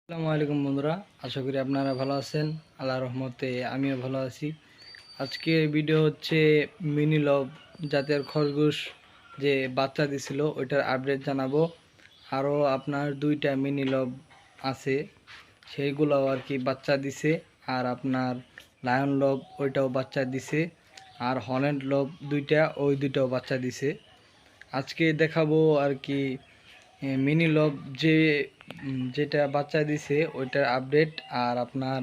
আসসালামু আলাইকুম বন্ধুরা, আশা করি আপনারা ভালো আছেন। আল্লাহর রহমতে আমিও ভালো আছি। আজকের ভিডিও হচ্ছে মিনি লব জাতের খরগোশ যে বাচ্চা দিছিল ওইটার আপডেট জানাবো। আরও আপনার দুইটা মিনি লব আছে, সেইগুলোও আর কি বাচ্চা দিছে। আর আপনার লায়ন লব ওইটাও বাচ্চা দিছে। আর হল্যান্ড লব দুইটা, ওই দুইটাও বাচ্চা দিছে। আজকে দেখাবো আর কি মিনি লব যেটা বাচ্চা দিছে ওইটার আপডেট। আর আপনার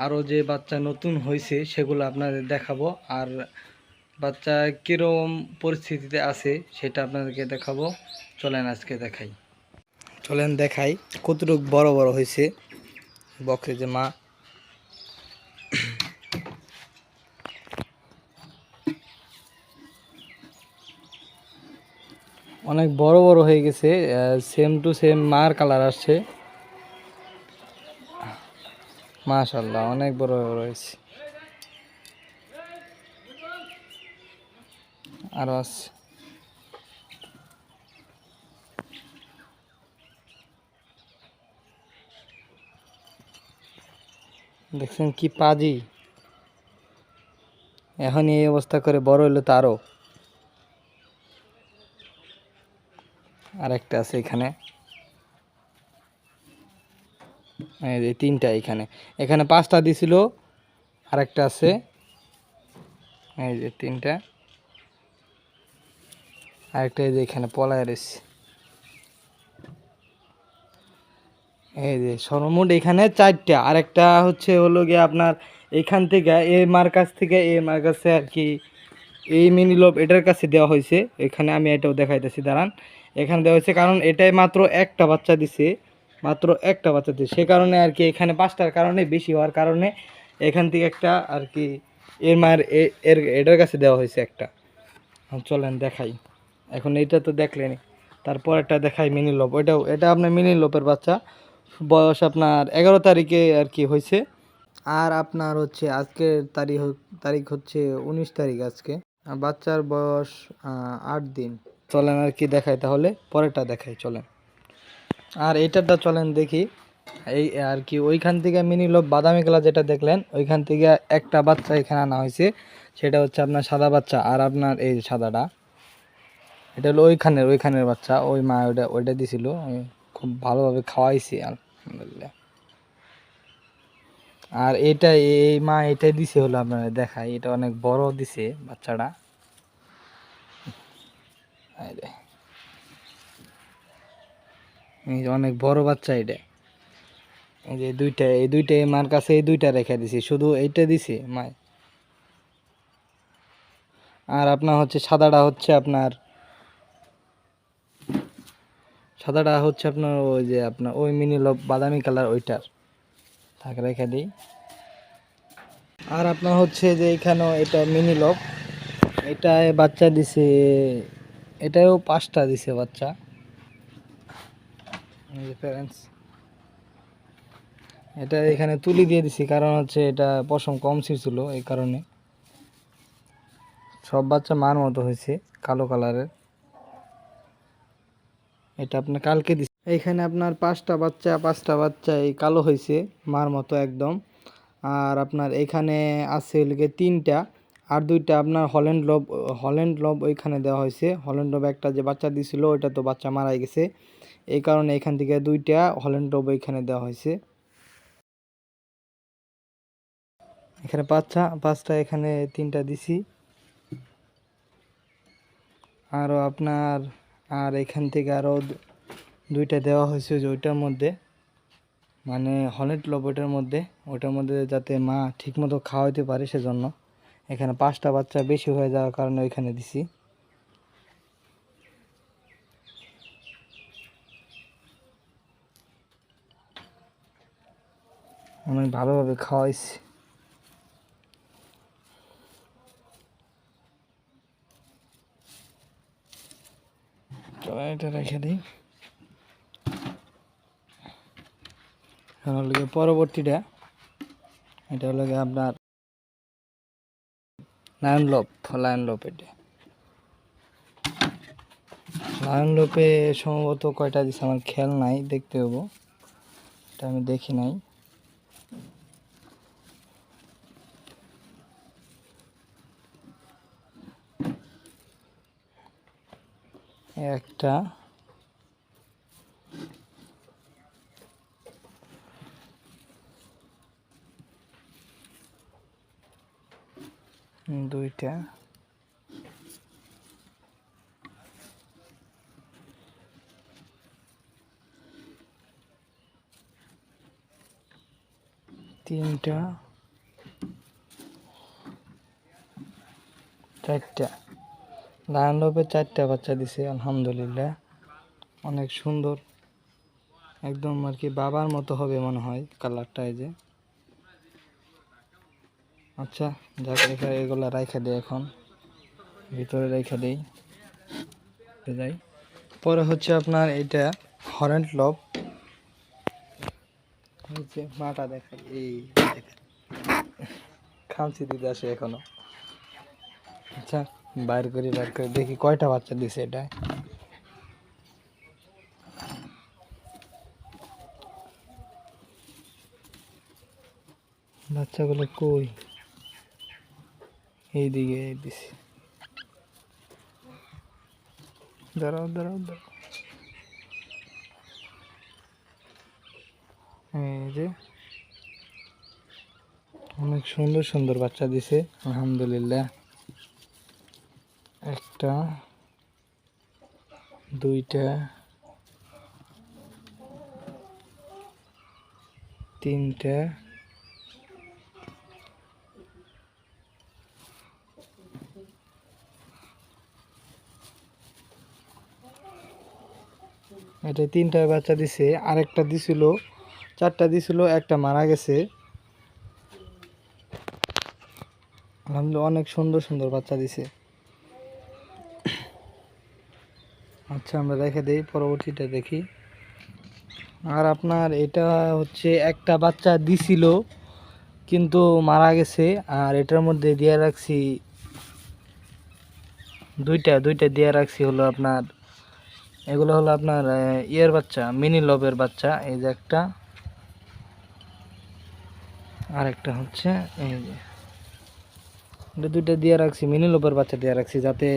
আরও যে বাচ্চা নতুন হয়েছে সেগুলো আপনাদের দেখাবো। আর বাচ্চা কীরকম পরিস্থিতিতে আছে সেটা আপনাদেরকে দেখাবো। চলেন আজকে দেখাই কতটুকু বড় বড় হয়েছে বকরি যে মা। অনেক বড় বড় হয়ে গেছে, সেম টু সেম মার কালার আসছে। মাশাআল্লাহ অনেক বড় বড় হয়েছে। আরো আছে, দেখছেন কি পাজি। এখন এই অবস্থা করে বড় হইলে তো আরো। আর একটা আছে এখানে, এই যে তিনটা এখানে, এখানে পাঁচটা দিছিল। আর একটা আছে, এই যে তিনটা। আরেকটা এই যে এখানে পলায় রয়েছে। এই যে সর্বমোট এখানে চারটা। আরেকটা হচ্ছে হলো গিয়ে আপনার এখান থেকে এ মার কাছ থেকে এ মার কাছে আর কি এই মিনি লোভ এটার কাছে দেওয়া হয়েছে। এখানে আমি এটাও দেখাইতেছি, দাঁড়ান। এখানে দেওয়া হয়েছে কারণ এটাই মাত্র একটা বাচ্চা দিছে, মাত্র একটা বাচ্চা দিছে। সে কারণে আর কি এখানে পাঁচটার কারণে বেশি হওয়ার কারণে এখান থেকে একটা আর কি এর মায়ের এটার কাছে দেওয়া হয়েছে একটা। চলেন দেখাই। এখন এইটা তো দেখলেন, তারপর একটা দেখাই মিনি লোভ। এটা আপনার মিনি লোপের বাচ্চা, বয়স আপনার 11 তারিখে আর কি হয়েছে। আর আপনার হচ্ছে আজকের তারিখ হচ্ছে 19 তারিখ আজকে। আর বাচ্চার বয়স 8 দিন। চলেন আর কি দেখাই, তাহলে পরেরটা দেখাই চলেন। আর এইটারটা চলেন দেখি। এই আর কি ওইখান থেকে মিনি লোভ বাদামি কালার যেটা দেখলেন ওইখান থেকে একটা বাচ্চা এখানে আনা হয়েছে। সেটা হচ্ছে আপনার সাদা বাচ্চা। আর আপনার এই সাদাটা এটা হলো ওইখানের বাচ্চা। ওই মা ওইটা দিছিল, আমি খুব ভালোভাবে খাওয়াইছি আলহামদুলিল্লাহ। আর এটা এই মা এটাই দিছে হলো আপনারা দেখাই, এটা অনেক বড় দিছে বাচ্চাটা। এই যে অনেক বড় বাচ্চা এটা। এই যে এই দুইটা এই মার কাছে এই দুইটা রেখে দিছি, শুধু এইটা দিছে মায়। আর আপনার হচ্ছে সাদাটা হচ্ছে আপনার ওই যে আপনার ওই মিনি লব বাদামি কালার ওইটার থাকে রেখে দিই। আর আপনার হচ্ছে যে এখানেও এটা মিনি লব, এটায় বাচ্চা দিছে, এটাও 5টা দিছে বাচ্চা। এটা এখানে তুলি দিয়ে দিছি কারণ হচ্ছে এটা পশম কম ছিল এই কারণে। সব বাচ্চা মার মতো হয়েছে, কালো কালারের। এটা আপনার কালকে দিছি। এইখানে আপনার 5টা বাচ্চা এই কালো হয়েছে মার মতো একদম। আর আপনার এখানে আছে লিগে 3টা। আর 2টা আপনার হল্যান্ড লব ওইখানে দেওয়া হয়েছে। হল্যান্ড লব একটা যে বাচ্চা দিছিল ওইটা তো বাচ্চা মারা গেছে, এই কারণে এখান থেকে 2টা হল্যান্ড লব ওইখানে দেওয়া হয়েছে। এখানে 5টা, এখানে 3টা দিছি। আরও আপনার আর এখান থেকে আরও 2টা দেওয়া হয়েছে যে ওইটার মধ্যে, মানে হল্যান্ড লব ওইটার মধ্যে যাতে মা ঠিকমতো খাওয়াইতে পারে সেজন্য। এখানে 5টা বাচ্চা বেশি হয়ে যাওয়ার কারণে ওইখানে দিছি। অনেক ভালোভাবে খাওয়াইছি। চলো এটা রেখে দিই। হলো পরবর্তীটা, এটা হলো আপনার লায়ন লব এটা। লায়ন লোপে সম্ভবত কয়টা দিচ্ছে আমার খেয়াল নাই, দেখতে হবো। এটা আমি দেখি নাই। একটা, দুইটা, তিনটা, চারটা। লায়ন লোভে 4টা বাচ্চা দিছে আলহামদুলিল্লাহ। অনেক সুন্দর, একদম আর কি বাবার মতো হবে মনে হয় কালারটা। এই যে আচ্ছা যাক, এগুলা রাইখা দেয়, এখন ভিতরে রাইখা দেই যাই। পরে হচ্ছে আপনার এটা হরেন্ট লব। হচ্ছে মাটা দেখাই, এই খামচি দিতে আসে এখনো। আচ্ছা বাইর করে দেখি কয়টা বাচ্চা দিছে এটা। বাচ্চাগুলো কই? এইদিকে দিছি। দাঁড়াও দাঁড়াও দাঁড়াও, এই যে অনেক সুন্দর সুন্দর বাচ্চা দিছে আলহামদুলিল্লাহ। একটা, দুইটা, তিনটা, এটা 3টা বাচ্চা দিছে। আরেকটা দিছিল, 4টা দিছিল, একটা মারা গেছে। আলহামদুলিল্লাহ অনেক সুন্দর সুন্দর বাচ্চা দিছে। আচ্ছা আমরা রেখে দেই, পরবর্তীটা দেখি। আর আপনার এটা হচ্ছে একটা বাচ্চা দিছিল কিন্তু মারা গেছে। আর এটার মধ্যে দিয়ে রাখছি দুইটা দিয়ে রাখছি হলো আপনার, এগুলো হলো আপনার ইয়ের বাচ্চা, মিনি লবের বাচ্চা। এই যে একটা, আর একটা হচ্ছে এই যে, দুইটা দিয়ে রাখছি, মিনি লবের বাচ্চা দিয়ে রাখছি যাতে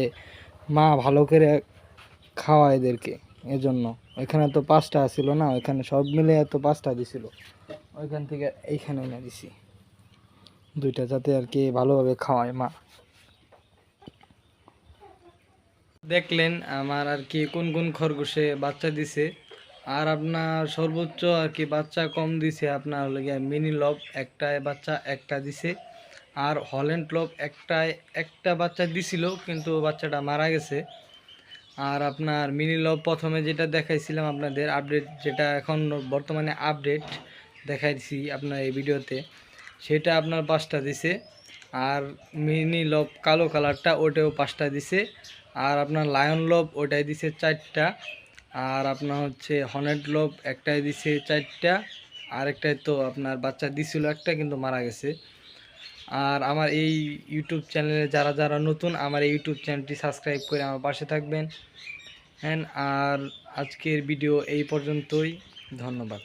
মা ভালো করে খাওয়া এদেরকে। এজন্য এখানে তো 5টা ছিল না, ওইখানে সব মিলে তো 5টা দিছিল, ওইখান থেকে এইখানে এনে দিছি দুইটা, যাতে আর কি ভালোভাবে খাওয়ায় মা। দেখলেন আমার আর কি কোন কোন খরগোশে বাচ্চা দিছে। আর আপনার সর্বোচ্চ আর কি বাচ্চা কম দিছে আপনার হলো গিয়ে মিনি লব, একটায় বাচ্চা একটা দিছে। আর হল্যান্ড লব একটা বাচ্চা দিছিল কিন্তু বাচ্চাটা মারা গেছে। আর আপনার মিনি লব প্রথমে যেটা দেখাইছিলাম আপনাদের আপডেট, যেটা এখন বর্তমানে আপডেট দেখাইছি আপনার এই ভিডিওতে, সেটা আপনার 5টা দিছে। আর মিনি লব কালো কালারটা ওটাও 5টা দিছে। আর আপনার লায়ন লব ওটাই দিছে 4টা। আর আপনার হচ্ছে হর্নেট লব একটাই দিছে 4টা। আরেকটাই তো আপনার বাচ্চা দিছিল একটা কিন্তু মারা গেছে। আর আমার এই ইউটিউব চ্যানেলে যারা যারা নতুন, আমার এই ইউটিউব চ্যানেলটি সাবস্ক্রাইব করে আমার পাশে থাকবেন। আর আজকের ভিডিও এই পর্যন্তই, ধন্যবাদ।